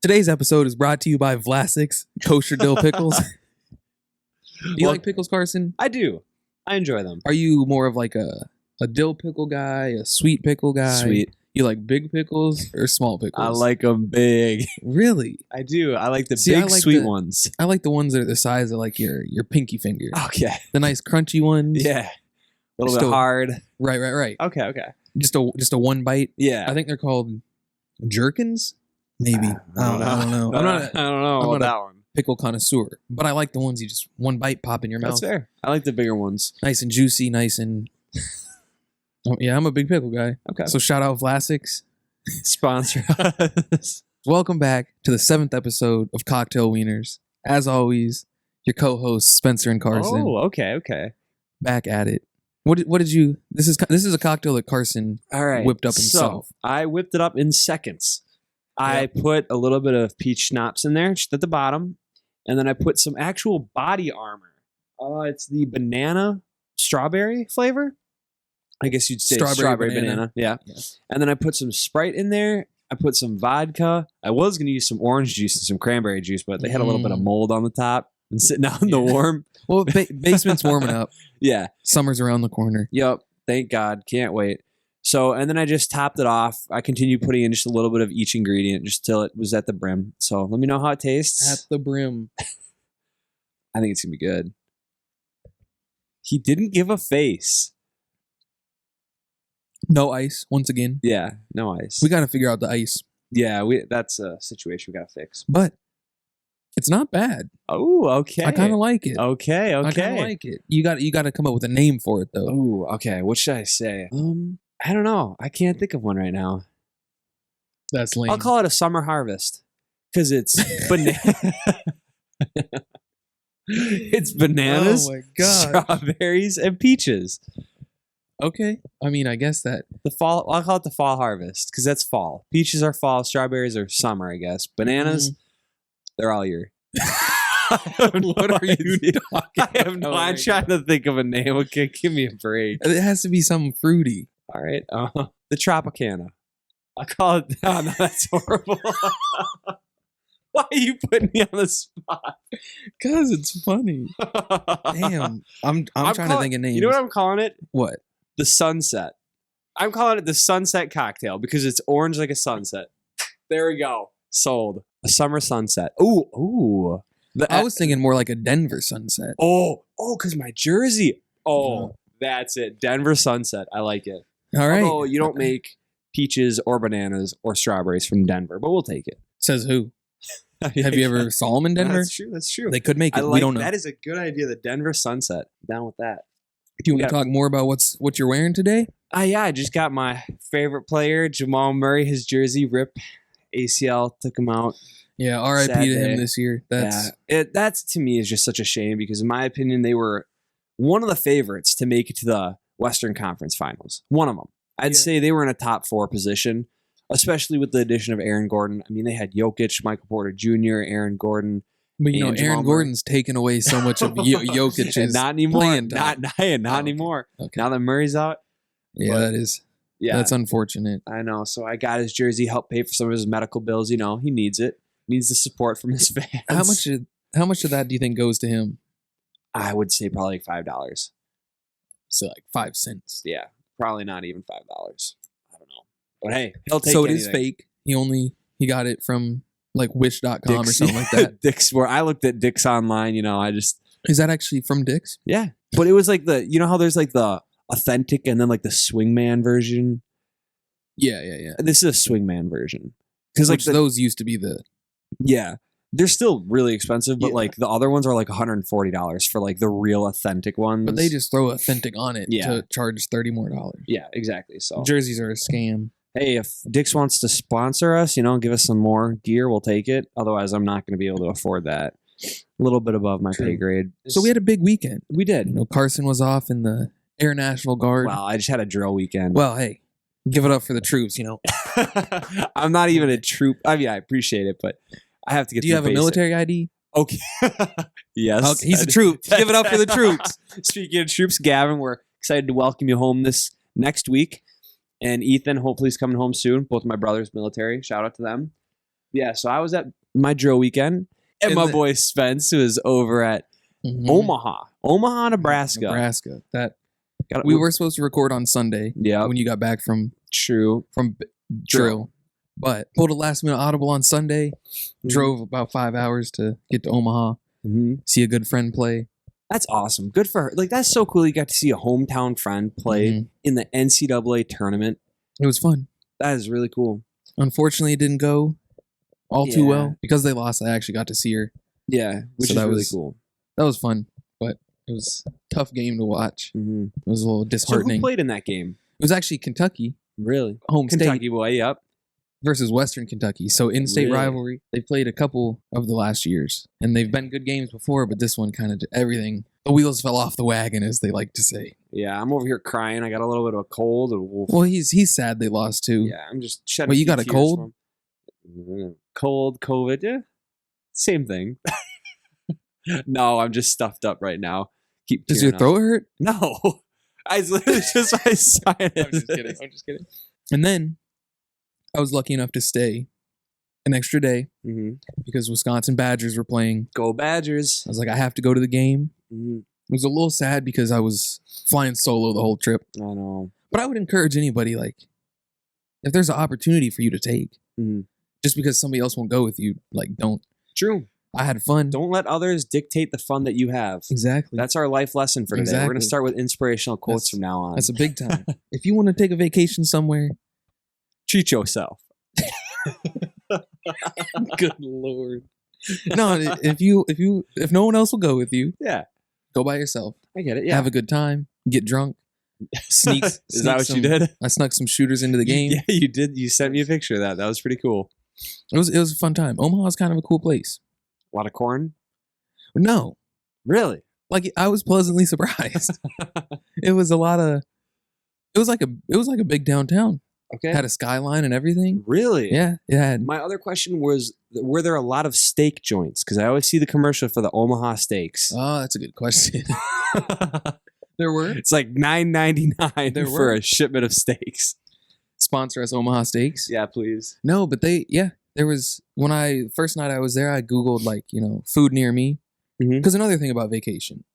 Today's episode is brought to you by Vlasic's Kosher Dill Pickles. Do you like pickles, Carson? I do. I enjoy them. Are you more of like a dill pickle guy, a sweet pickle guy? Sweet. You like big pickles or small pickles? I like them big. Really? I do. I like the I big like sweet the- ones. I like the ones that are the size of like your pinky finger. Okay. The nice crunchy ones. Yeah. A little Still- bit hard. Right. Okay. Just a one bite. Yeah. I think they're called jerkins. Maybe. I don't know. I don't know I'm about not that one. pickle connoisseur, but I like the ones you just one bite pop in your mouth. That's fair. I like the bigger ones. Nice and juicy, nice and. Oh, yeah, I'm a big pickle guy. Okay. So shout out Vlasic's. Sponsor us. Welcome back to the 7th episode of Cocktail Wieners. As always, your co-hosts Spencer and Carson. Oh, okay. Back at it. What did you? This is a cocktail that Carson All right. whipped up himself. So, I whipped it up in seconds. I put a little bit of peach schnapps in there, just at the bottom, and then I put some actual body armor. It's the banana strawberry flavor. I guess you'd say strawberry banana. Yeah. And then I put some Sprite in there. I put some vodka. I was going to use some orange juice and some cranberry juice, but they had a little bit of mold on the top and sitting out in the warm. Well, basement's warming up. Yeah. Summer's around the corner. Yep. Thank God. Can't wait. So, and then I just topped it off. I continued putting in just a little bit of each ingredient just till it was at the brim. So let me know how it tastes. At the brim. I think it's going to be good. He didn't give a face. No ice, once again. Yeah, no ice. We got to figure out the ice. Yeah, that's a situation we got to fix. But it's not bad. Oh, okay. I kind of like it. Okay. I kind of like it. You got to come up with a name for it, though. Oh, okay. What should I say? I don't know. I can't think of one right now. That's lame. I'll call it a summer harvest because it's banana. It's bananas, Oh my god. strawberries, and peaches. Okay. I mean, I guess that. The fall. I'll call it the fall harvest because that's fall. Peaches are fall. Strawberries are summer, I guess. Bananas, they're all year. What are you talking I have no. I'm trying to think of a name. Okay, give me a break. It has to be something fruity. All right, the Tropicana. I call it. Oh, no, that's horrible. Why are you putting me on the spot? Because it's funny. Damn. I'm trying to think of names. You know what I'm calling it? What? The sunset. I'm calling it the sunset cocktail because it's orange like a sunset. There we go. Sold. A summer sunset. Ooh. I was thinking more like a Denver sunset. Oh, because my jersey. Oh, that's it. Denver sunset. I like it. All right. Although you don't make peaches or bananas or strawberries from Denver, but we'll take it. Says who? Have you ever saw them in Denver? That's true. They could make it. We don't know. That is a good idea. The Denver sunset. Down with that. Do you want to talk more about what you're wearing today? Yeah, I just got my favorite player, Jamal Murray, his jersey rip. ACL took him out. Yeah, R.I.P. to him this year. That's to me is just such a shame because in my opinion they were one of the favorites to make it to the Western Conference Finals. One of them. I'd say they were in a top 4 position, especially with the addition of Aaron Gordon. I mean, they had Jokic, Michael Porter Jr., Aaron Gordon. But Aaron Gordon's taken away so much of Jokic's not anymore. playing time. Not anymore. Okay. Now that Murray's out. Yeah, that is. Yeah, that's unfortunate. I know. So I got his jersey, helped pay for some of his medical bills. You know, he needs it. Needs the support from his fans. How much of that do you think goes to him? I would say probably like $5. So like 5 cents. Yeah, probably not even $5. I don't know. But hey, he'll take So anything. It is fake. He got it from like wish.com or something like that. Dick's, where I looked at Dick's online, Is that actually from Dick's? Yeah. But it was like how there's like the authentic and then like the swingman version? Yeah. This is a swingman version. Because like those used to be the. Yeah. They're still really expensive, but like the other ones are like $140 for like the real authentic ones. But they just throw authentic on it to charge $30 more. Yeah, exactly. So jerseys are a scam. Hey, if Dick's wants to sponsor us, give us some more gear, we'll take it. Otherwise, I'm not going to be able to afford that. A little bit above my pay grade. So we had a big weekend. We did. Carson was off in the Air National Guard. Wow, I just had a drill weekend. Well, hey, give it up for the troops, I'm not even a troop. I mean, I appreciate it, but I have to get. Do you have a military ID? Okay. Yes. Okay, he's a troop. Give it up for the troops. Speaking of troops, Gavin, we're excited to welcome you home this next week. And Ethan, hopefully, is coming home soon. Both of my brothers, military. Shout out to them. Yeah, so I was at my drill weekend, and my boy Spence, who is over at Omaha, Nebraska. We were supposed to record on Sunday. Yeah, when you got back from drill, but pulled a last minute audible on Sunday. Drove about 5 hours to get to Omaha, see a good friend play. That's awesome. Good for her. Like, that's so cool. You got to see a hometown friend play in the NCAA tournament. It was fun. That is really cool. Unfortunately, it didn't go all too well because they lost. I actually got to see her. Yeah, which is really cool. That was fun, but it was a tough game to watch. It was a little disheartening. So who played in that game? It was actually Kentucky. Really? Home Kentucky state. Boy, yep. Versus Western Kentucky. So in-state rivalry. They played a couple of the last years, and they've been good games before, but this one kind of everything. The wheels fell off the wagon, as they like to say. Yeah, I'm over here crying. I got a little bit of a cold. Well, he's sad they lost too. Yeah, I'm just shedding. Well, you got a cold? Cold, COVID, yeah, same thing. No, I'm just stuffed up right now. Does your throat hurt? No, it's literally just my sinus. I'm just kidding. And then I was lucky enough to stay an extra day because Wisconsin Badgers were playing. Go Badgers! I was like, I have to go to the game. It was a little sad because I was flying solo the whole trip. I know. But I would encourage anybody, like, if there's an opportunity for you to take, just because somebody else won't go with you, like, don't. True. I had fun. Don't let others dictate the fun that you have. Exactly. That's our life lesson for today. Exactly. We're going to start with inspirational quotes from now on. That's a big time. If you want to take a vacation somewhere, treat yourself. Good Lord. No, if no one else will go with you, go by yourself. I get it. Yeah. Have a good time. Get drunk. Sneak. Is that what you did? I snuck some shooters into the game. Yeah, you did. You sent me a picture of that. That was pretty cool. It was a fun time. Omaha's kind of a cool place. A lot of corn? No. Really? Like, I was pleasantly surprised. It was like a big downtown. Okay. Had a skyline and everything. Really? Yeah, it had. My other question was, were there a lot of steak joints? Because I always see the commercial for the Omaha Steaks. Oh, that's a good question. There were. It's like $9.99 for a shipment of steaks. Sponsor us, Omaha Steaks. Yeah, please. No, but there was, first night I was there, I Googled, like, food near me. Because another thing about vacation,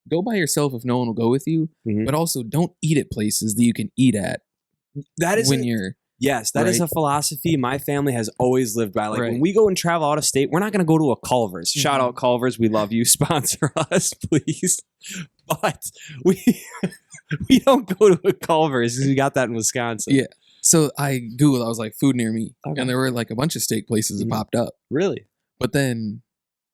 go by yourself if no one will go with you, but also don't eat at places that you can eat at. That is Yes, that is a philosophy my family has always lived by. Like, when we go and travel out of state, we're not going to go to a Culver's. Shout out Culver's. We love you. Sponsor us, please. But we don't go to a Culver's because we got that in Wisconsin. Yeah. So I Googled, I was like, food near me. Okay. And there were like a bunch of steak places that popped up. Really? But then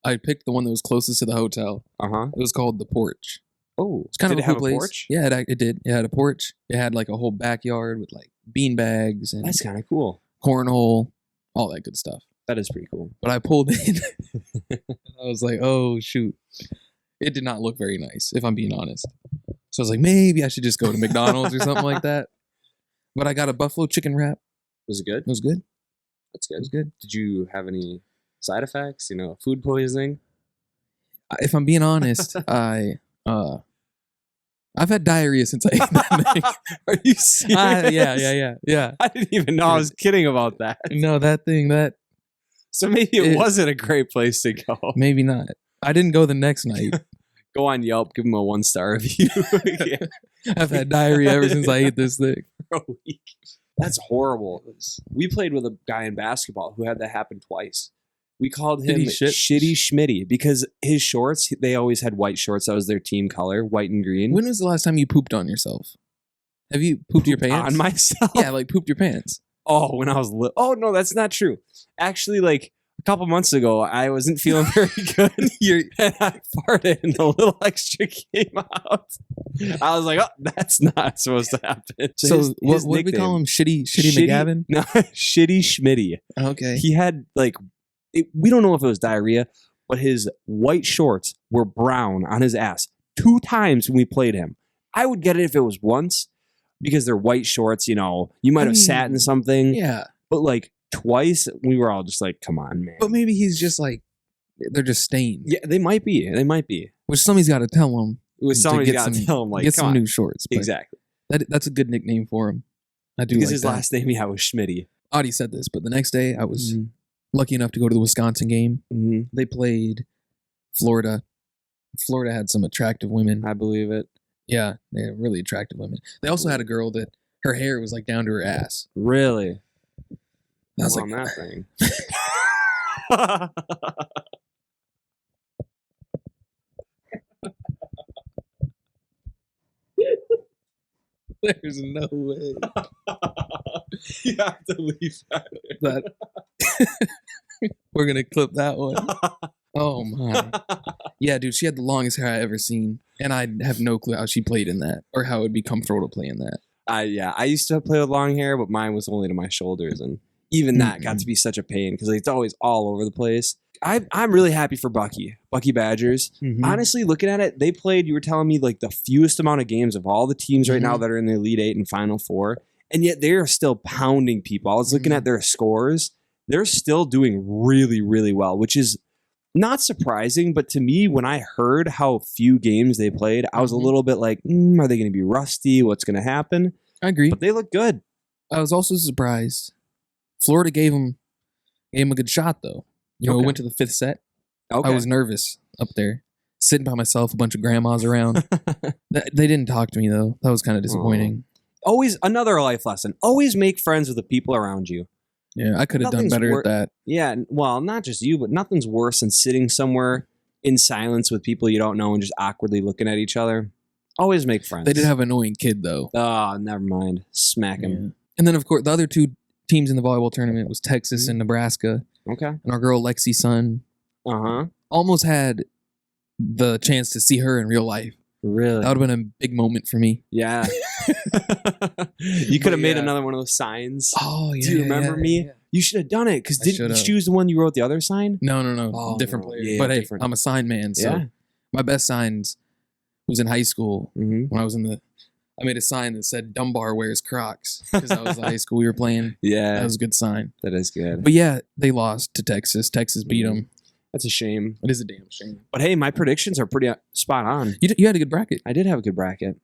I picked the one that was closest to the hotel. It was called The Porch. Oh, it's kind of a cool place. Porch? Yeah, it did. It had a porch. It had like a whole backyard with like bean bags and that's kind of cool. Cornhole, all that good stuff. That is pretty cool. But I pulled in. I was like, oh shoot, it did not look very nice, if I'm being honest. So I was like, maybe I should just go to McDonald's or something like that. But I got a buffalo chicken wrap. Was it good? It was good. That's good. It was good. Did you have any side effects? Food poisoning? If I'm being honest, I've had diarrhea since I ate that thing. Are you serious? Yeah. I didn't even know I was kidding about that. No, that thing, So maybe it wasn't a great place to go. Maybe not. I didn't go the next night. Go on Yelp, give them a 1-star review. I've had diarrhea ever since I ate this thing. For a week. That's horrible. We played with a guy in basketball who had that happen twice. We called him Shitty Schmitty because his shorts, they always had white shorts. That was their team color, white and green. When was the last time you pooped on yourself? Have you pooped your pants? On myself? Yeah, like pooped your pants. Oh, when I was little. Oh, no, that's not true. Actually, like a couple months ago, I wasn't feeling very good. And I farted and a little extra came out. I was like, oh, that's not supposed to happen. So what did we call him? Shitty McGavin? No, Shitty Schmitty. Okay. He had like, we don't know if it was diarrhea, but his white shorts were brown on his ass 2 times when we played him. I would get it if it was once because they're white shorts, you might have sat in something. Yeah. But like twice, we were all just like, come on, man. But maybe he's just like, they're just stained. Yeah, they might be. Which somebody's got to tell him. Somebody's got to tell him, like, get some new shorts. Exactly. That's a good nickname for him. I do because like his last name, was Schmitty. Audie said this, but the next day I was lucky enough to go to the Wisconsin game. Mm-hmm. They played Florida. Florida had some attractive women. I believe it. Yeah, they had really attractive women. They also had a girl that her hair was like down to her ass. Really? I was on like, that thing. there's no way You have to leave that. that we're gonna clip that one. Oh my. Yeah, dude, she had the longest hair I ever seen. And I have no clue how she played in that or how it would be comfortable to play in that. I used to play with long hair, but mine was only to my shoulders, and even that got to be such a pain because it's always all over the place. I'm really happy for Bucky Badgers. Mm-hmm. Honestly, looking at it, they played, you were telling me, like the fewest amount of games of all the teams right now that are in the Elite Eight and Final Four, and yet they're still pounding people. I was looking at their scores. They're still doing really, really well, which is not surprising, but to me, when I heard how few games they played, I was a little bit like, are they going to be rusty? What's going to happen? I agree. But they look good. I was also surprised. Florida gave him a good shot, though. You know, it went to the fifth set. Okay. I was nervous up there, sitting by myself, a bunch of grandmas around. They didn't talk to me, though. That was kind of disappointing. Always another life lesson. Always make friends with the people around you. Yeah, I could have done better at that. Yeah, well, not just you, but nothing's worse than sitting somewhere in silence with people you don't know and just awkwardly looking at each other. Always make friends. They did have an annoying kid, though. Oh, never mind. Smack him. Yeah. And then, of course, the other two teams in the volleyball tournament was Texas and Nebraska. Okay. And our girl, Lexi Sun, almost had the chance to see her in real life. Really? That would have been a big moment for me. Yeah. You could have made another one of those signs. Oh, yeah. Do you remember me? Yeah. You should have done it, because didn't you choose the one you wrote the other sign? No. Oh, different player. Yeah, but different. Hey, I'm a sign man, so my best signs was in high school when I was I made a sign that said Dunbar wears Crocs because that was the high school we were playing. Yeah. That was a good sign. That is good. But yeah, they lost to Texas. Texas beat them. That's a shame. It is a damn shame. But hey, my predictions are pretty spot on. You had a good bracket. I did have a good bracket.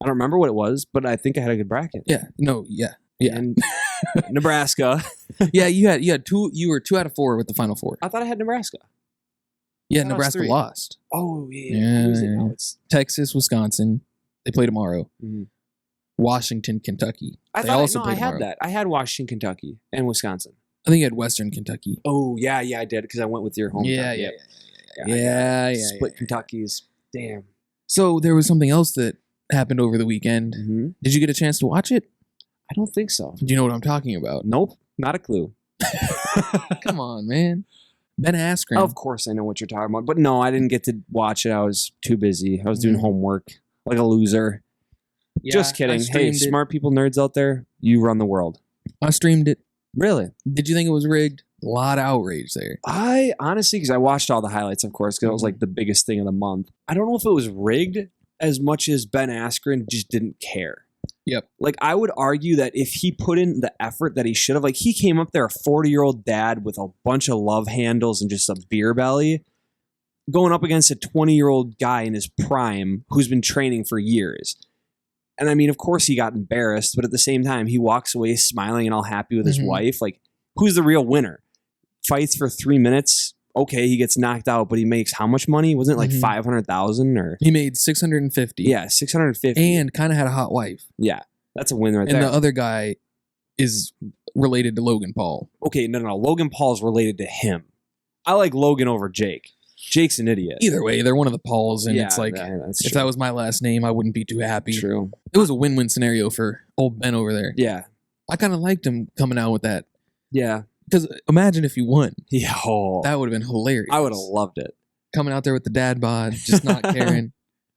I don't remember what it was, but I think I had a good bracket. Yeah. Yeah. And Nebraska. Yeah, you had two. You were 2 out of 4 with the Final Four. I thought I had Nebraska. Yeah, Nebraska lost. Oh yeah. Yeah. It's Texas, Wisconsin. They play tomorrow. Mm-hmm. Washington, Kentucky. I had that. I had Washington, Kentucky, and Wisconsin. I think you had Western Kentucky. Oh yeah, I did because I went with your hometown. Yeah. Split Kentucky's. Damn. So there was something else that happened over the weekend. Mm-hmm. Did you get a chance to watch it? I don't think so. Do you know what I'm talking about? Nope, not a clue. Come on, man. Ben Askren. Of course I know what you're talking about, but no, I didn't get to watch it. I was too busy. I was doing homework like a loser. Yeah, just kidding. Hey, smart people, nerds out there, you run the world. I streamed it. Really? Did you think it was rigged? A lot of outrage there. I honestly, because I watched all the highlights, of course, because it was like the biggest thing of the month. I don't know if it was rigged as much as Ben Askren just didn't care. Yep. Like, I would argue that if he put in the effort that he should have, like, he came up there a 40-year-old dad with a bunch of love handles and just a beer belly, going up against a 20-year-old guy in his prime who's been training for years. And I mean, of course he got embarrassed, but at the same time, he walks away smiling and all happy with his wife. Like, who's the real winner? Fights for 3 minutes. Okay, he gets knocked out, but he makes how much money? Wasn't it like 500,000 or? He made 650. Yeah, 650. And kind of had a hot wife. Yeah, that's a win right there. And the other guy is related to Logan Paul. Okay, no. Logan Paul's related to him. I like Logan over Jake. Jake's an idiot. Either way, they're one of the Pauls, and it's like, if that was my last name, I wouldn't be too happy. True. It was a win-win scenario for old Ben over there. Yeah. I kind of liked him coming out with that. Yeah. Because imagine if he won. Yeah. Oh. That would have been hilarious. I would have loved it. Coming out there with the dad bod, just not caring.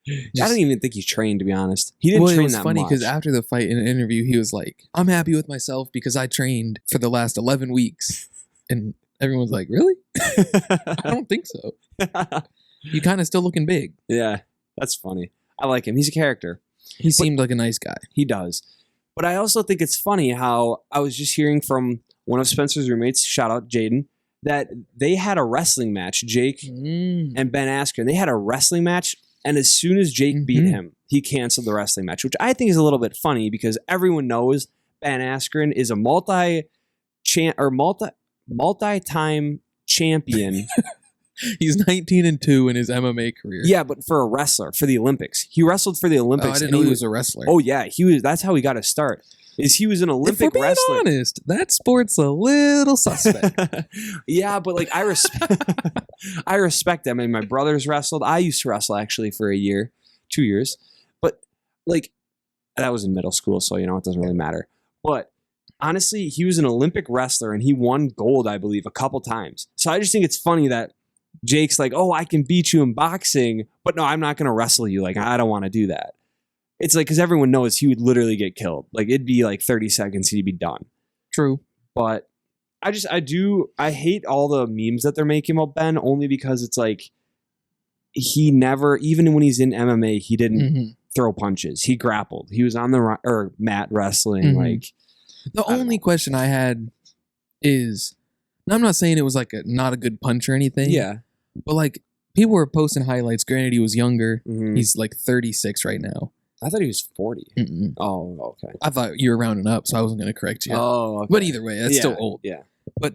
I don't even think he trained, to be honest. He didn't train that much. It was funny because after the fight in an interview, he was like, I'm happy with myself because I trained for the last 11 weeks. And everyone's like, really? I don't think so. You kind of still looking big. Yeah, that's funny. I like him. He's a character. He seemed like a nice guy. He does. But I also think it's funny how I was just hearing from one of Spencer's roommates, shout out Jaden, that they had a wrestling match, Jake and Ben Askren. They had a wrestling match, and as soon as Jake beat him, he canceled the wrestling match, which I think is a little bit funny because everyone knows Ben Askren is a multi-time champion. He's 19-2 in his MMA career. Yeah, but for a wrestler, for the Olympics. He wrestled for the Olympics. Oh, I didn't know he was a wrestler. Oh, yeah. That's how he got his start. He was an Olympic if we're being wrestler. honest, that sport's a little suspect. Yeah, but like I respect them. I mean, my brothers wrestled. I used to wrestle actually for 2 years. But like that was in middle school, so it doesn't really matter. But honestly, he was an Olympic wrestler and he won gold, I believe, a couple times. So I just think it's funny that Jake's like, oh, I can beat you in boxing, but no, I'm not going to wrestle you. Like, I don't want to do that. It's like, because everyone knows he would literally get killed. Like, it'd be like 30 seconds, he'd be done. True. But I hate all the memes that they're making about Ben, only because it's like, he never, even when he's in MMA, he didn't throw punches. He grappled. He was on the mat wrestling. Like, the only question I had is, and I'm not saying it was like not a good punch or anything. Yeah. But like people were posting highlights. Granted, he was younger. He's like 36 right now. I thought he was 40. Mm-mm. Oh, okay. I thought you were rounding up, so I wasn't going to correct you. Oh, okay. But either way, that's still old. Yeah. But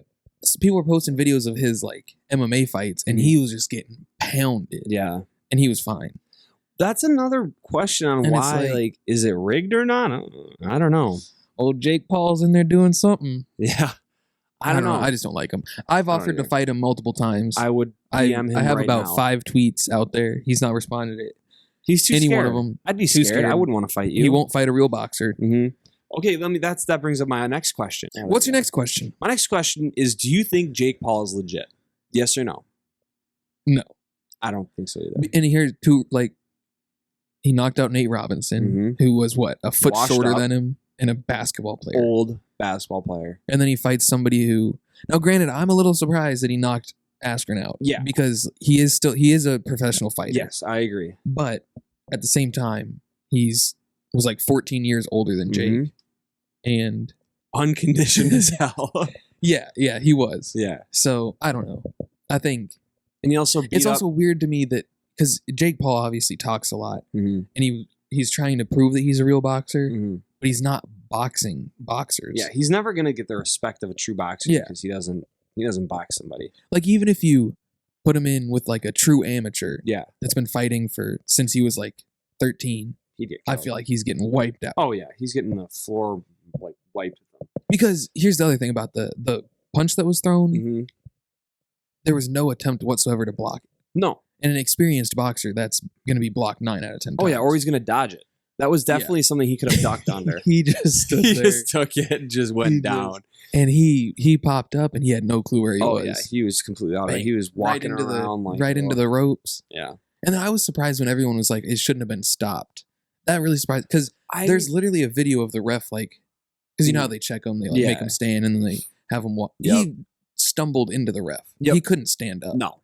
people were posting videos of his like MMA fights, and he was just getting pounded. Yeah. And he was fine. That's another question on why, like, is it rigged or not? I don't know. Old Jake Paul's in there doing something. Yeah. I don't know. I just don't like him. I've offered to fight him multiple times. I would DM him. I have right about now. 5 tweets out there. He's not responded to it. He's too Any scared. one of them. I'd be scared. I wouldn't want to fight you. He won't fight a real boxer. Okay, that brings up my next question. What's your next question? My next question is, do you think Jake Paul is legit? Yes or no? No. I don't think so either. And here's he knocked out Nate Robinson, who was a foot Washed shorter up. than him and a basketball player. Old basketball player. And then he fights somebody who, now granted, I'm a little surprised that he knocked Askren out. Yeah. Because he is a professional fighter. Yes, I agree. But at the same time, was like 14 years older than Jake. And unconditioned as hell. Yeah, he was. Yeah. So I don't know. I think, and he also it's also weird to me that because Jake Paul obviously talks a lot, and he's trying to prove that he's a real boxer, but he's not boxing boxers. Yeah, he's never gonna get the respect of a true boxer because he doesn't box somebody. Like even if you put him in with like a true amateur, that's been fighting since he was like 13, I feel like he's getting wiped out. Oh yeah, he's getting the floor like wiped. Because here's the other thing about the punch that was thrown. There was no attempt whatsoever to block it. No. And an experienced boxer, that's going to be blocked 9 out of 10 times. Oh, yeah, or he's going to dodge it. That was definitely something he could have ducked under. He just stood there. Just took it and just went down. And he popped up and he had no clue where he was. Oh, yeah, he was completely out of it. He was walking around into the ropes. Yeah. And then I was surprised when everyone was like, it shouldn't have been stopped. That really surprised, because there's literally a video of the ref, like, because you know how they check him, they make him stand and then they have him walk. He stumbled into the ref. He couldn't stand up. No.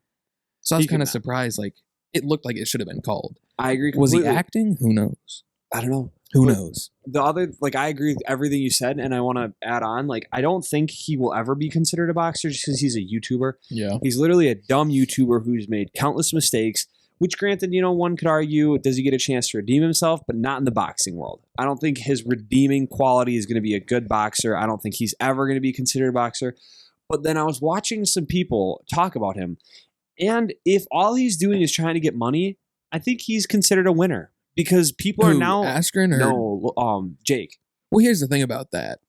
So I was kind of surprised. Like, it looked like it should have been called. I agree completely. Was he acting? Who knows? I don't know. Who knows? The other, like, I agree with everything you said, and I want to add on, like, I don't think he will ever be considered a boxer just because he's a YouTuber. Yeah. He's literally a dumb YouTuber who's made countless mistakes, which granted, one could argue, does he get a chance to redeem himself? But not in the boxing world. I don't think his redeeming quality is going to be a good boxer. I don't think he's ever going to be considered a boxer. But then I was watching some people talk about him, and if all he's doing is trying to get money, I think he's considered a winner. Because people are now Askren or Jake. Well, here's the thing about that.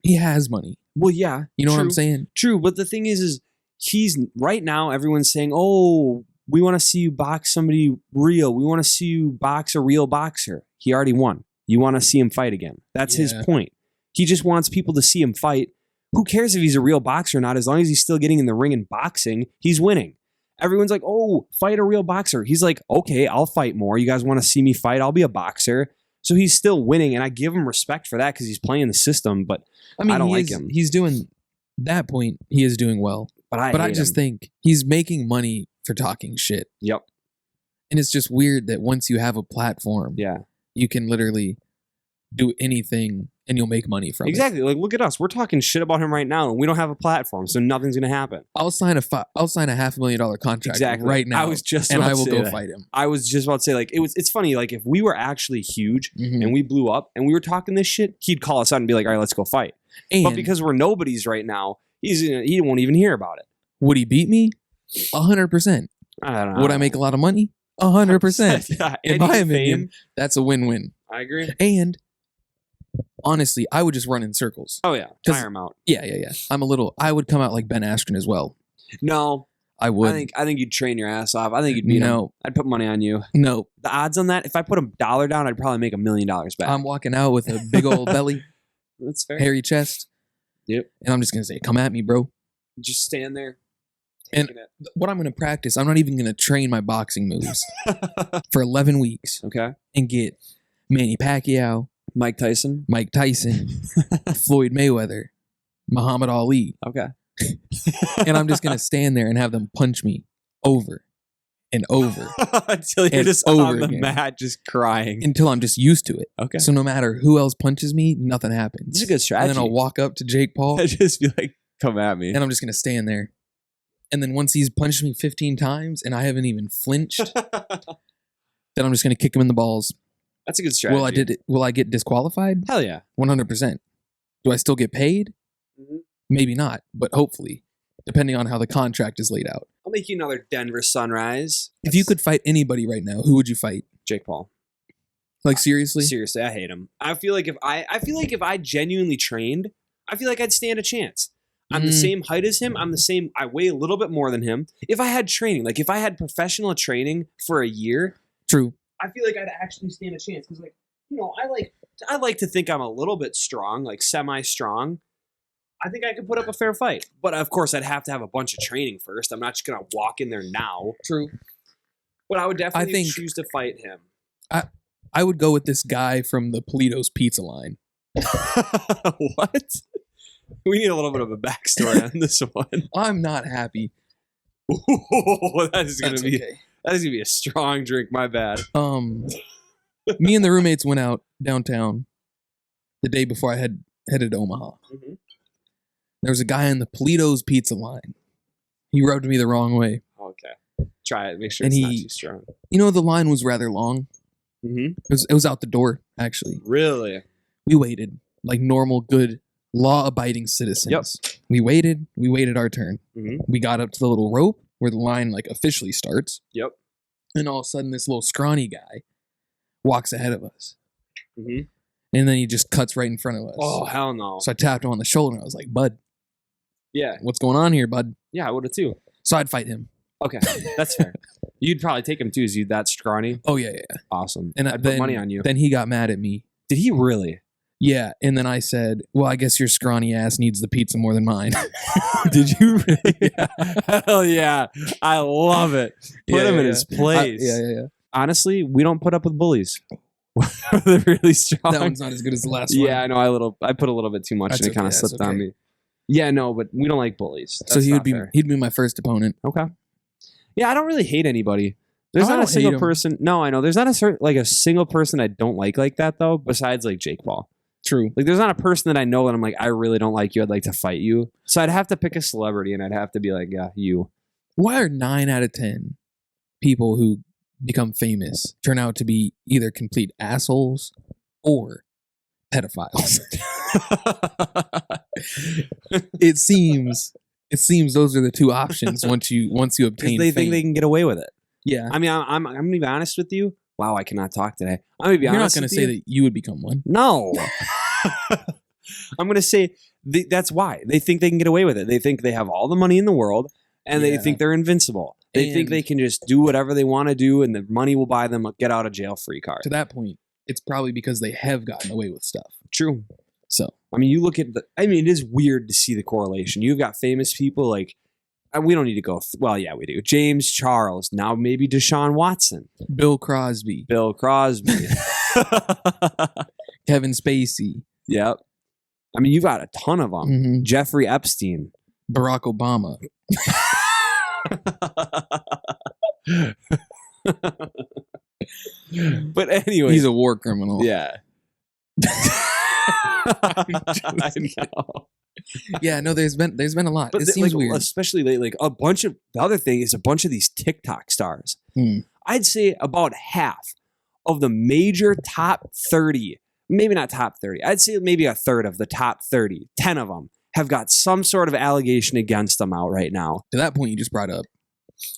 He has money. Well, yeah. You know what I'm saying? True, but the thing is he's right now everyone's saying, "Oh, we want to see you box somebody real. We want to see you box a real boxer." He already won. You want to see him fight again. That's his point. He just wants people to see him fight. Who cares if he's a real boxer or not? As long as he's still getting in the ring and boxing, he's winning. Everyone's like, oh, fight a real boxer. He's like, okay, I'll fight more. You guys want to see me fight? I'll be a boxer. So he's still winning, and I give him respect for that because he's playing the system, but I don't like him. He's doing that point. He is doing well. But I just think he's making money for talking shit. Yep. And it's just weird that once you have a platform, you can literally do anything and you'll make money from it. Exactly. Like, look at us. We're talking shit about him right now, and we don't have a platform, so nothing's going to happen. I'll sign a $500,000 contract right now. I was just and about I will to go say fight him. I was just about to say, like, it's funny. Like, if we were actually huge and we blew up and we were talking this shit, he'd call us out and be like, all right, let's go fight. But because we're nobodies right now, he won't even hear about it. Would he beat me? 100%. I don't know. Would I make a lot of money? 100%. Yeah, In my opinion, that's a win-win. I agree. And honestly, I would just run in circles. Oh yeah, tire him out. Yeah. I would come out like Ben Askren as well. No, I would. I think you'd train your ass off. I think you'd beat him. I'd put money on you. No. The odds on that, if I put $1 down, I'd probably make $1 million back. I'm walking out with a big old belly. That's fair. Hairy chest. Yep. And I'm just going to say, come at me, bro. Just stand there. And what I'm going to practice, I'm not even going to train my boxing moves for 11 weeks. Okay. And get Manny Pacquiao, Mike Tyson, Floyd Mayweather, Muhammad Ali. Okay. And I'm just going to stand there and have them punch me over and over. Until you're just on the mat just crying. Until I'm just used to it. Okay. So no matter who else punches me, nothing happens. It's a good strategy. And then I'll walk up to Jake Paul. I'd just be like, come at me. And I'm just going to stand there. And then once he's punched me 15 times and I haven't even flinched, then I'm just going to kick him in the balls. That's a good strategy. Will I get disqualified? Hell yeah. 100%. Do I still get paid? Mm-hmm. Maybe not, but hopefully, depending on how the contract is laid out. I'll make you another Denver Sunrise. If you could fight anybody right now, who would you fight? Jake Paul. Like seriously? Seriously, I hate him. I feel like if I genuinely trained, I feel like I'd stand a chance. I'm the same height as him. I weigh a little bit more than him. If I had training, like if I had professional training for a year, true. I feel like I'd actually stand a chance because, like, you know, I like to think I'm a little bit strong, like semi-strong. I think I could put up a fair fight, but of course I'd have to have a bunch of training first. I'm not just gonna walk in there now. True. But I would definitely choose to fight him. I would go with this guy from the Polito's Pizza line. What? We need a little bit of a backstory on this one. I'm not happy. Ooh, that is gonna be a strong drink. My bad. Me and the roommates went out downtown the day before I had headed to Omaha. Mm-hmm. There was a guy in the Polito's Pizza line. He rubbed me the wrong way. Okay, try it. Make sure it's not too strong. You know, the line was rather long. Mm-hmm. It was out the door, actually. Really? We waited like normal, good, law-abiding citizens. Yep. We waited our turn. Mm-hmm. We got up to the little rope where the line like officially starts. Yep. And all of a sudden, this little scrawny guy walks ahead of us. Mm-hmm. And then he just cuts right in front of us. Oh, hell no. So I tapped him on the shoulder and I was like, bud. Yeah. What's going on here, bud? Yeah, I would have too. So I'd fight him. Okay, that's fair. You'd probably take him too. Is you that scrawny? Oh, yeah. Awesome. And I'd put money on you. Then he got mad at me. Did he really? Yeah. And then I said, well, I guess your scrawny ass needs the pizza more than mine. Did you really? Yeah. Hell yeah. I love it. Put him in his place. Yeah. Honestly, we don't put up with bullies. They're really strong. That one's not as good as the last one. Yeah, I know. I put a little bit too much and it kind of slipped on me. Yeah, no, but we don't like bullies. That's so he'd be my first opponent. Okay. Yeah, I don't really hate anybody. There's not a single person. No, I know. There's not a single person I don't like that though. Besides like Jake Paul. True. Like there's not a person that I know and I'm like, I really don't like you. I'd like to fight you. So I'd have to pick a celebrity and I'd have to be like, yeah, you. Why are 9 out of 10 people who become famous turn out to be either complete assholes or pedophiles? It seems those are the two options once you obtain they fame. Think they can get away with it. Yeah. I mean, I'm gonna be honest with you. Wow, I cannot talk today. I'm gonna be honest. You're not gonna say that you would become one. No. I'm gonna say that's why they think they can get away with it. They think they have all the money in the world and they think they're invincible. They think they can just do whatever they want to do and the money will buy them a get out of jail free card. To that point, it's probably because they have gotten away with stuff. True. So, I mean, you look at it is weird to see the correlation. You've got famous people like, we don't need to go, well, yeah, we do. James Charles, now maybe Deshaun Watson. Bill Crosby. Kevin Spacey. Yep. I mean, you've got a ton of them. Mm-hmm. Jeffrey Epstein. Barack Obama. But anyway. He's a war criminal. Yeah. I know. Yeah, no, there's been a lot. But it seems weird. Especially lately, like the other thing is a bunch of these TikTok stars. I'd say about half of the major top 30, maybe not top 30. I'd say maybe a third of the top 30, 10 of them have got some sort of allegation against them out right now. To that point you just brought up,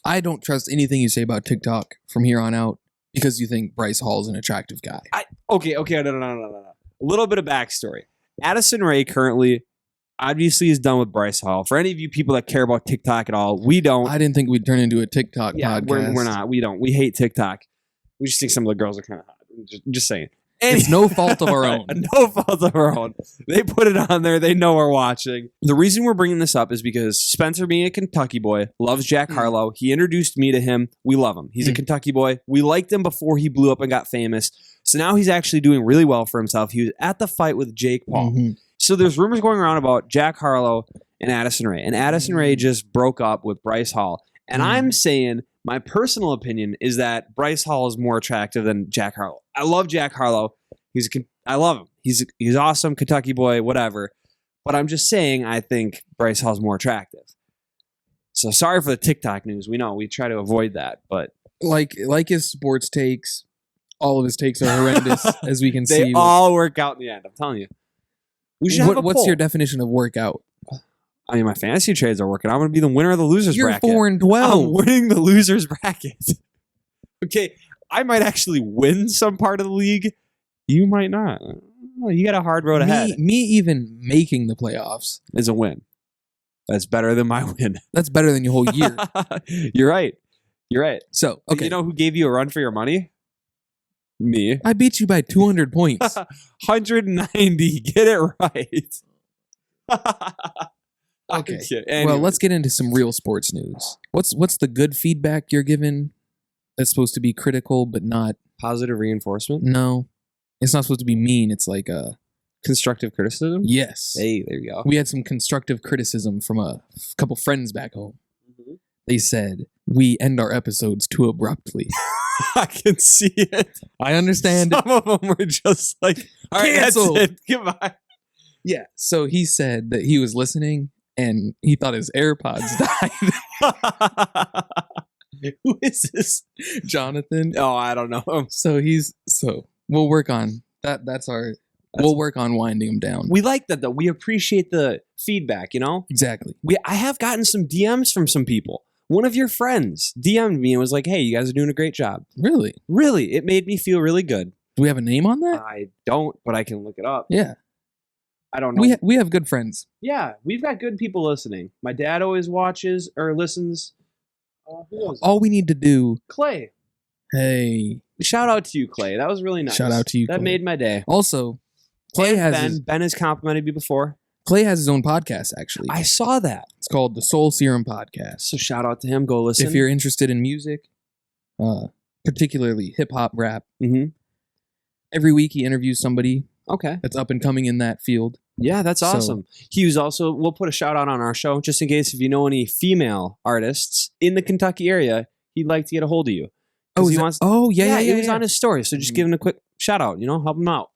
I don't trust anything you say about TikTok from here on out because you think Bryce Hall's an attractive guy. Okay, no. A little bit of backstory. Addison Rae currently obviously is done with Bryce Hall. For any of you people that care about TikTok at all, we don't. I didn't think we'd turn into a TikTok podcast. We're not. We don't. We hate TikTok. We just think some of the girls are kind of hot. Just saying. It's no fault of our own. No fault of our own. They put it on there. They know we're watching. The reason we're bringing this up is because Spencer, being a Kentucky boy, loves Jack Harlow. He introduced me to him. We love him. He's a Kentucky boy. We liked him before he blew up and got famous. So now he's actually doing really well for himself. He was at the fight with Jake Paul. So there's rumors going around about Jack Harlow and Addison Rae. And Addison Rae just broke up with Bryce Hall. And I'm saying my personal opinion is that Bryce Hall is more attractive than Jack Harlow. I love Jack Harlow. I love him. He's awesome, Kentucky boy, whatever. But I'm just saying I think Bryce Hall's more attractive. So sorry for the TikTok news. We know we try to avoid that, but like his sports takes, all of his takes are horrendous, as we can see. They all work out in the end. I'm telling you. We should have a what's poll. your definition of workout? I mean, my fantasy trades are working. I'm going to be the winner of the losers You're bracket. 4-12. I'm winning the losers bracket. Okay, I might actually win some part of the league. You might not. You got a hard road ahead. Me even making the playoffs is a win. That's better than my win. That's better than your whole year. You're right. So, okay. You know who gave you a run for your money? Me. I beat you by 200 points. 190. Get it right. Okay. Anyway. Well, let's get into some real sports news. What's the good feedback you're given that's supposed to be critical but not positive reinforcement? No. It's not supposed to be mean. It's like constructive criticism? Yes. Hey, there you go. We had some constructive criticism from a couple friends back home. They said, we end our episodes too abruptly. I can see it. I understand. Some of them were just like, all right, Canceled. that's it. Goodbye. Yeah. So he said that he was listening and he thought his AirPods died. Who is this? Jonathan. Oh, I don't know. So we'll work on that. We'll work on winding him down. We like that though. We appreciate the feedback, you know? Exactly. I have gotten some DMs from some people. One of your friends DM'd me and was like, hey, you guys are doing a great job. Really? Really. It made me feel really good. Do we have a name on that? I don't, but I can look it up. Yeah. I don't know. We have good friends. Yeah, we've got good people listening. My dad always watches or listens. Who else? All we need to do... Clay. Hey. Shout out to you, Clay. That was really nice. Shout out to you, That Clay. made my day. Also, Clay Ben has complimented me before. Clay has his own podcast, actually. I saw that. It's called the Soul Serum Podcast. So shout out to him. Go listen. If you're interested in music, particularly hip-hop, rap, every week he interviews somebody that's up and coming in that field. Yeah, that's awesome. He was also, we'll put a shout out on our show, just in case if you know any female artists in the Kentucky area, he'd like to get a hold of you. Oh, he wants, yeah. It was on his story. So just give him a quick shout out, help him out.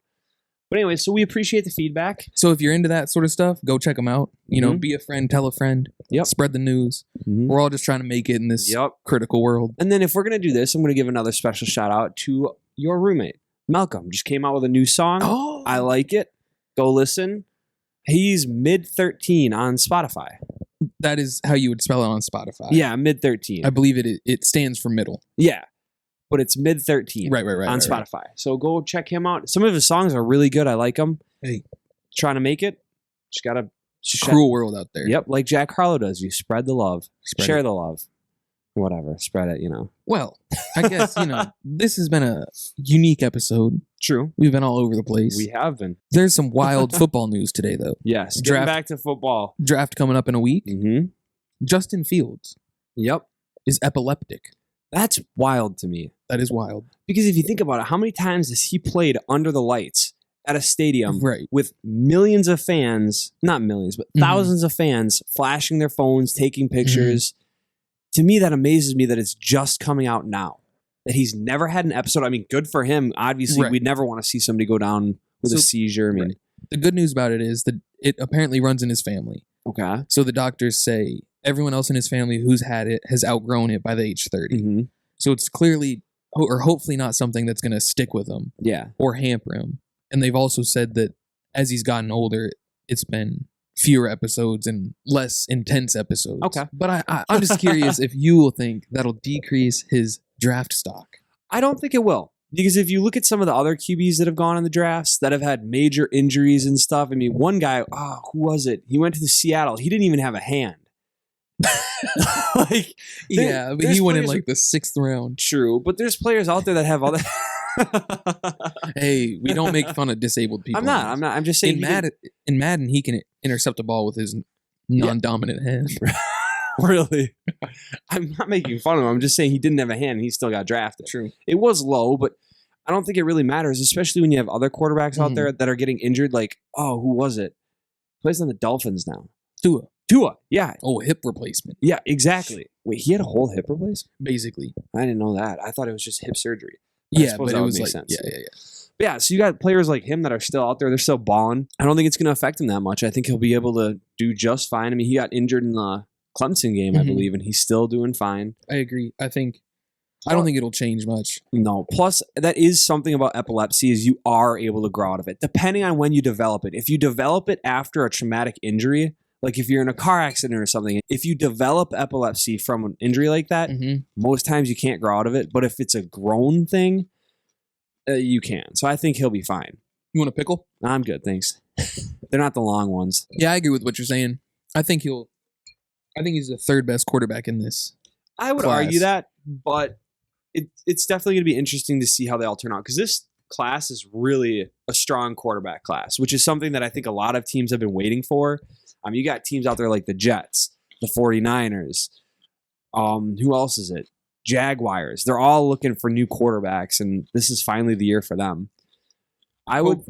But anyway, so we appreciate the feedback. So if you're into that sort of stuff, go check them out. Be a friend, tell a friend, spread the news. We're all just trying to make it in this critical world. And then if we're going to do this, I'm going to give another special shout out to your roommate, Malcolm. Just came out with a new song. Oh. I like it. Go listen. He's mid-13 on Spotify. That is how you would spell it on Spotify. Yeah, mid-13. I believe it stands for middle. Yeah. But it's mid-13 right, on Spotify. Right. So go check him out. Some of his songs are really good. I like them. Hey. Trying to make it. Just got to... Cruel world out there. Yep, like Jack Harlow does. You spread the love. Share the love. Whatever. Spread it, Well, I guess, this has been a unique episode. True. We've been all over the place. We have been. There's some wild football news today, though. Yes. Getting back to football. Draft coming up in a week. Justin Fields. Yep. Is epileptic. That's wild to me. That is wild. Because if you think about it, how many times has he played under the lights at a stadium with millions of fans, not millions, but thousands of fans flashing their phones, taking pictures? To me, that amazes me that it's just coming out now. That he's never had an episode. I mean, good for him. Obviously, we'd never want to see somebody go down with a seizure. I mean, the good news about it is that it apparently runs in his family. Okay. So the doctors say everyone else in his family who's had it has outgrown it by the age 30. So it's clearly or hopefully not something that's going to stick with him. Yeah. Or hamper him. And they've also said that as he's gotten older, it's been fewer episodes and less intense episodes. Okay. But I'm just curious if you will think that'll decrease his draft stock. I don't think it will. Because if you look at some of the other QBs that have gone in the drafts that have had major injuries and stuff, I mean, one guy, who was it? He went to the Seattle. He didn't even have a hand. Like, yeah, but he went in like the 6th round. True, but there's players out there that have other. Hey, we don't make fun of disabled people. I'm not. I'm just saying. In Madden, he can intercept a ball with his non-dominant hand. Really? I'm not making fun of him. I'm just saying he didn't have a hand and he still got drafted. True. It was low, but I don't think it really matters, especially when you have other quarterbacks out there that are getting injured. Like, who was it? Plays on the Dolphins now. Tua. Yeah. Oh, hip replacement. Yeah, exactly. Wait, he had a whole hip replacement? Basically. I didn't know that. I thought it was just hip surgery. Yeah, but it was like, sense. Yeah. But yeah, so you got players like him that are still out there. They're still balling. I don't think it's going to affect him that much. I think he'll be able to do just fine. I mean, he got injured in the Clemson game, I believe, and he's still doing fine. I agree. I don't think it'll change much. No. Plus, that is something about epilepsy is you are able to grow out of it, depending on when you develop it. If you develop it after a traumatic injury, like if you're in a car accident or something, if you develop epilepsy from an injury like that, most times you can't grow out of it. But if it's a grown thing, you can. So I think he'll be fine. You want a pickle? I'm good, thanks. They're not the long ones. Yeah, I agree with what you're saying. I think he's the 3rd best quarterback in this. I would argue that, but it's definitely going to be interesting to see how they all turn out because this class is really a strong quarterback class, which is something that I think a lot of teams have been waiting for. I mean, you got teams out there like the Jets, the 49ers. Who else is it? Jaguars. They're all looking for new quarterbacks, and this is finally the year for them. Who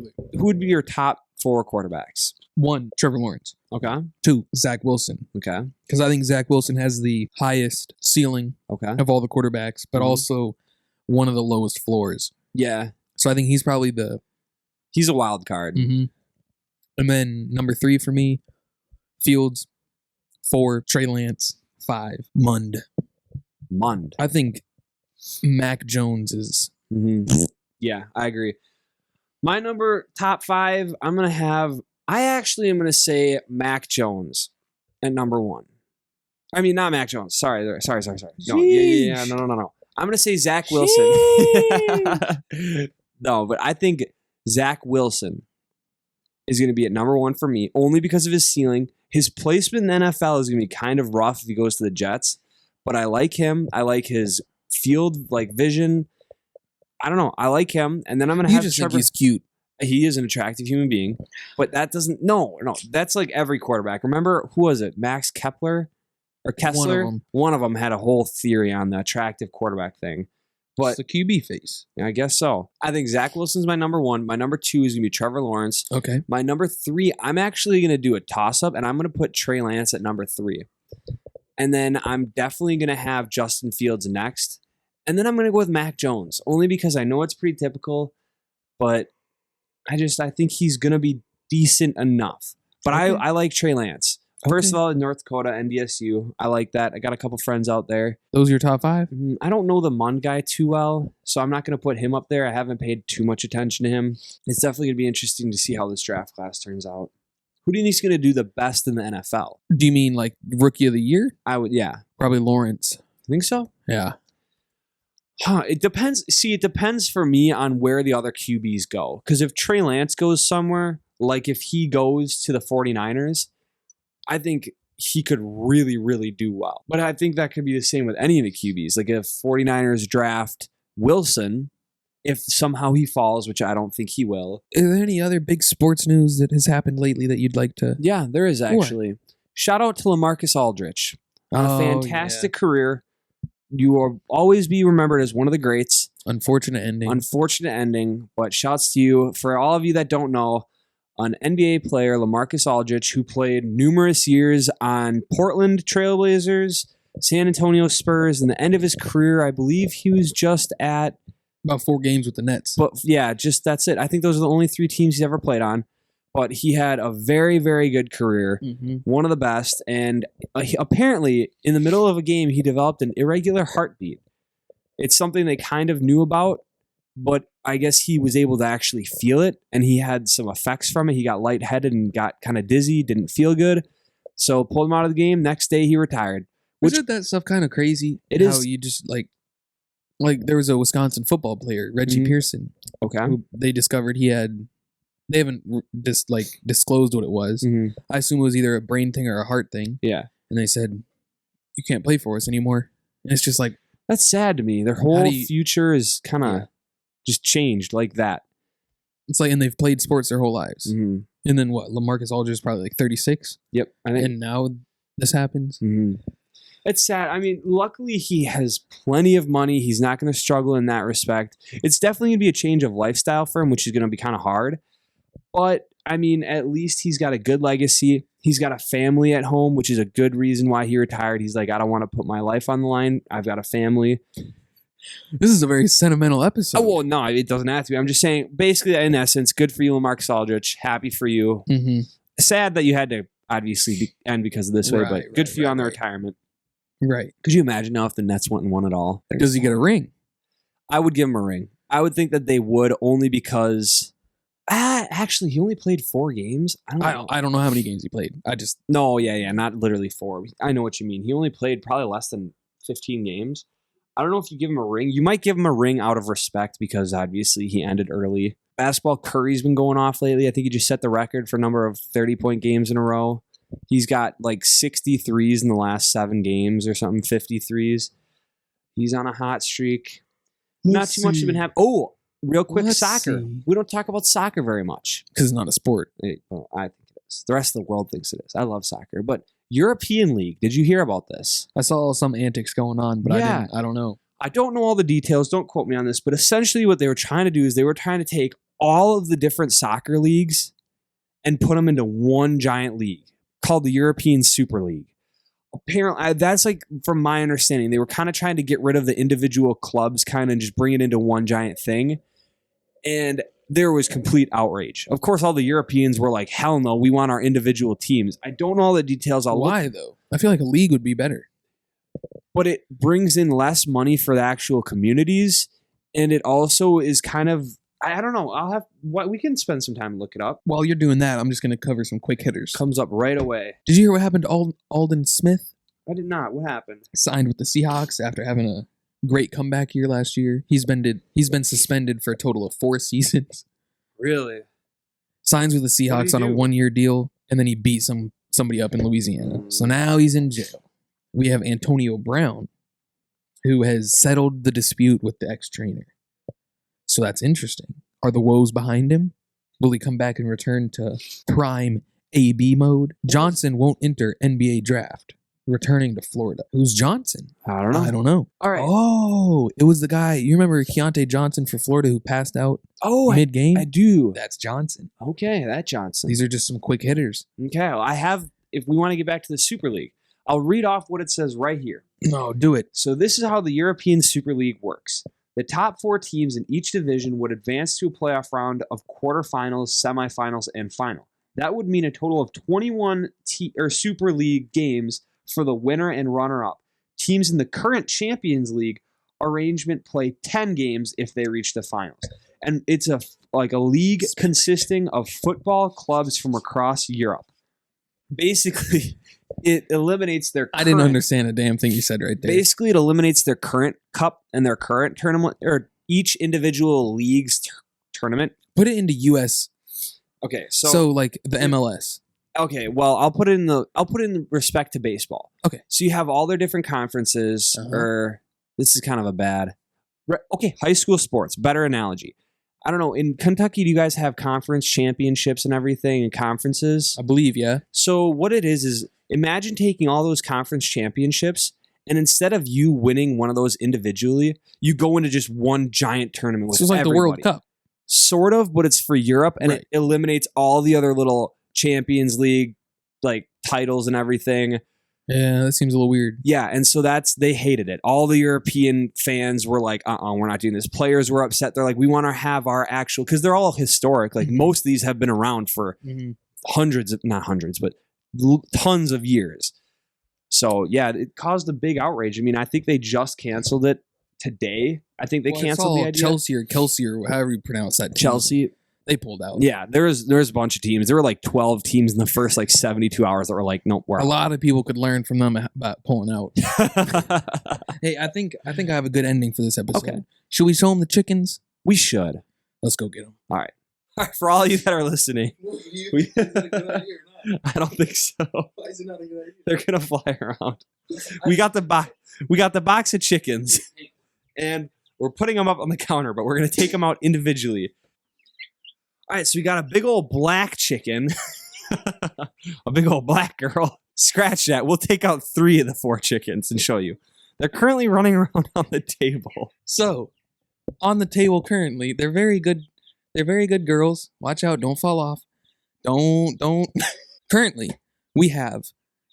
would be your top 4 quarterbacks? 1, Trevor Lawrence. Okay. 2, Zach Wilson. Okay. Because I think Zach Wilson has the highest ceiling of all the quarterbacks, but also one of the lowest floors. Yeah. So I think he's probably he's a wild card. And then number 3 for me, Fields. 4, Trey Lance. 5, Mund. I think Mac Jones is. Yeah, I agree. My top 5, I actually am going to say Mac Jones at number 1. I mean, not Mac Jones. Sorry. No, no. I'm going to say Zach Wilson. No, but I think Zach Wilson is going to be at number 1 for me, only because of his ceiling. His placement in the NFL is going to be kind of rough if he goes to the Jets, but I like him. I like his field vision. I don't know. I like him. And then I'm going to have Trevor. Think he's cute. He is an attractive human being, but that doesn't. No. That's like every quarterback. Remember, who was it? Max Kepler or Kessler? One of them had a whole theory on the attractive quarterback thing. But it's the QB face. Yeah, I guess so. I think Zach Wilson's my number 1. My number 2 is going to be Trevor Lawrence. Okay. My number 3, I'm actually going to do a toss-up, and I'm going to put Trey Lance at number 3. And then I'm definitely going to have Justin Fields next. And then I'm going to go with Mac Jones, only because I know it's pretty typical, but I think he's going to be decent enough. But I like Trey Lance. First of all, North Dakota, NDSU. I like that. I got a couple friends out there. Those are your top 5? I don't know the Mund guy too well, so I'm not going to put him up there. I haven't paid too much attention to him. It's definitely going to be interesting to see how this draft class turns out. Who do you think is going to do the best in the NFL? Do you mean like rookie of the year? Yeah. Probably Lawrence. Think so? Yeah. It depends. See, it depends for me on where the other QBs go. Because if Trey Lance goes somewhere, like if he goes to the 49ers, I think he could really, really do well. But I think that could be the same with any of the QBs. Like if 49ers draft Wilson, if somehow he falls, which I don't think he will. Is there any other big sports news that has happened lately that you'd like to? Yeah, there is actually. What? Shout out to LaMarcus Aldridge on a fantastic career. You will always be remembered as one of the greats. Unfortunate ending. But shouts to you. For all of you that don't know, an NBA player, LaMarcus Aldridge, who played numerous years on Portland Trailblazers, San Antonio Spurs, and the end of his career, I believe he was just at about 4 games with the Nets. But yeah, just that's it. I think those are the only 3 teams he's ever played on. But he had a very, very good career, one of the best. And apparently, in the middle of a game, he developed an irregular heartbeat. It's something they kind of knew about, but I guess he was able to actually feel it, and he had some effects from it. He got lightheaded and got kind of dizzy, didn't feel good. So pulled him out of the game. Next day, he retired. Isn't that stuff kind of crazy? It how is. You just like there was a Wisconsin football player, Reggie Pearson. Okay. Who they discovered they haven't disclosed what it was. I assume it was either a brain thing or a heart thing. Yeah. And they said, you can't play for us anymore. And it's just like, that's sad to me. Their whole future is kind of just changed like that. It's like, and they've played sports their whole lives. And then what? LaMarcus Aldridge is probably like 36. Yep. And now this happens. It's sad. I mean, luckily he has plenty of money. He's not going to struggle in that respect. It's definitely going to be a change of lifestyle for him, which is going to be kind of hard. But, I mean, at least he's got a good legacy. He's got a family at home, which is a good reason why he retired. He's like, I don't want to put my life on the line. I've got a family. This is a very sentimental episode. Oh, well, no, it doesn't have to be. I'm just saying, basically, in essence, good for you, LaMarcus Aldridge. Happy for you. Sad that you had to obviously end because of this way, but good for you on the retirement. Right. Could you imagine now if the Nets went and won it all? Does he get a ring? I would give him a ring. I would think that they would, only because actually he only played 4 games. I don't know how many games he played. Not literally 4. I know what you mean. He only played probably less than 15 games. I don't know if you give him a ring. You might give him a ring out of respect because obviously he ended early. Basketball, Curry's been going off lately. I think he just set the record for number of 30-point games in a row. He's got like 63s in the last 7 games or something, 53s. He's on a hot streak. Not too much has been happening. Oh, real quick, soccer. We don't talk about soccer very much. Because it's not a sport. Well, I think it is. The rest of the world thinks it is. I love soccer. But European League, did you hear about this? I saw some antics going on, but I don't know. I don't know all the details. Don't quote me on this. But essentially what they were trying to do is they were trying to take all of the different soccer leagues and put them into one giant league called the European Super League. Apparently, that's like, from my understanding, they were kind of trying to get rid of the individual clubs kind of just bring it into one giant thing. And there was complete outrage. Of course, all the Europeans were like, hell no, we want our individual teams. I don't know all the details. Why, though? I feel like a league would be better. But it brings in less money for the actual communities. And it also is kind of, I don't know. We can spend some time to look it up. While you're doing that, I'm just going to cover some quick hitters. Comes up right away. Did you hear what happened to Alden Smith? I did not. What happened? Signed with the Seahawks after having a great comeback year last year. He's been suspended for a total of 4 seasons. Really? Signs with the Seahawks on a 1-year deal, and then he beat somebody up in Louisiana. So now he's in jail. We have Antonio Brown, who has settled the dispute with the ex-trainer. So that's interesting. Are the woes behind him? Will he come back and return to prime AB mode? Johnson won't enter NBA draft. Returning to Florida. Who's Johnson? I don't know. All right. Oh, it was the guy. You remember Keontae Johnson for Florida who passed out mid-game? I do. That's Johnson. Okay, that Johnson. These are just some quick hitters. Okay, well, if we want to get back to the Super League, I'll read off what it says right here. No, do it. So this is how the European Super League works. The top 4 teams in each division would advance to a playoff round of quarterfinals, semifinals, and final. That would mean a total of 21 Super League games for the winner and runner-up. Teams in the current Champions League arrangement play 10 games if they reach the finals. And it's a league consisting of football clubs from across Europe. Basically, it eliminates their current... I didn't understand a damn thing you said right there. Basically, it eliminates their current cup and their current tournament, or each individual league's tournament. Put it into US. Okay, so like the MLS. Okay, well, I'll put it in respect to baseball. Okay. So you have all their different conferences, or this is kind of a bad... Okay, high school sports, better analogy. I don't know, in Kentucky, do you guys have conference championships and everything and conferences? I believe, yeah. So what it is imagine taking all those conference championships, and instead of you winning one of those individually, you go into just one giant tournament with everybody. It's like the World Cup. Sort of, but it's for Europe, and it eliminates all the other little Champions League like titles and everything. Yeah, that seems a little weird. Yeah, and so they hated it. All the European fans were like, we're not doing this. Players were upset. They're like, we want to have our actual, because they're all historic. Like most of these have been around for not hundreds, but tons of years. So yeah, it caused a big outrage. I mean, I think they just canceled it today. I think they canceled the idea. Chelsea or Kelsey or however you pronounce that. Chelsea. They pulled out. Yeah, there was a bunch of teams. There were like 12 teams in the first like 72 hours that were like, nope, we're out. A lot of people could learn from them about pulling out. Hey, I think I have a good ending for this episode. Okay. Should we show them the chickens? We should. Let's go get them. All right. For all you that are listening, Is that a good idea or not? I don't think so. Why is it not a good idea? They're gonna fly around. We got the box of chickens, and we're putting them up on the counter, but we're gonna take them out individually. All right, so we got a big old black chicken, a big old black girl. Scratch that. We'll take out 3 of the 4 chickens and show you. They're currently running around on the table. So, on the table currently, they're very good. They're very good girls. Watch out! Don't fall off. Don't. Currently, we have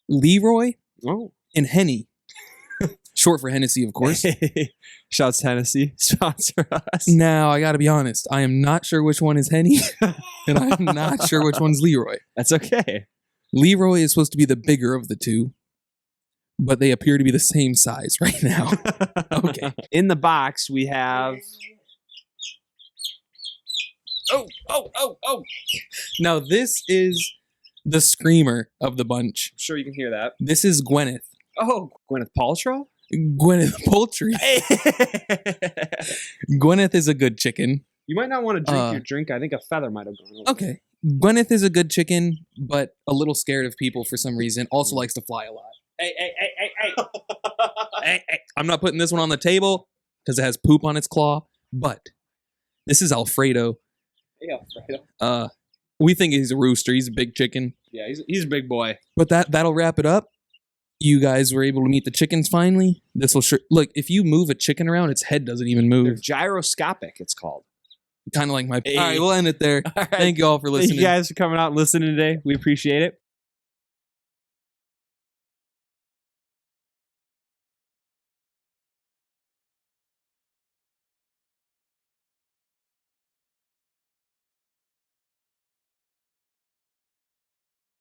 Leroy and Henny. Short for Hennessy, of course. Shouts Tennessee. Sponsor us. Now, I got to be honest. I am not sure which one is Henny, and I'm not sure which one's Leroy. That's okay. Leroy is supposed to be the bigger of the two, but they appear to be the same size right now. Okay. In the box, we have... Oh. Now, this is the screamer of the bunch. I'm sure you can hear that. This is Gwyneth. Oh, Gwyneth Paltrow? Gwyneth Poultry. Gwyneth is a good chicken. You might not want to drink your drink. I think a feather might have gone over. Okay. Gwyneth is a good chicken, but a little scared of people for some reason. Also likes to fly a lot. Hey. Hey. I'm not putting this one on the table because it has poop on its claw, but this is Alfredo. Hey, Alfredo. We think he's a rooster. He's a big chicken. Yeah, he's a big boy. But that'll wrap it up. You guys were able to meet the chickens finally. This will look, if you move a chicken around, its head doesn't even move. They're gyroscopic, it's called. Kind of like my... Hey. All right, we'll end it there. All right. Thank you all for listening. Thank you guys for coming out and listening today. We appreciate it.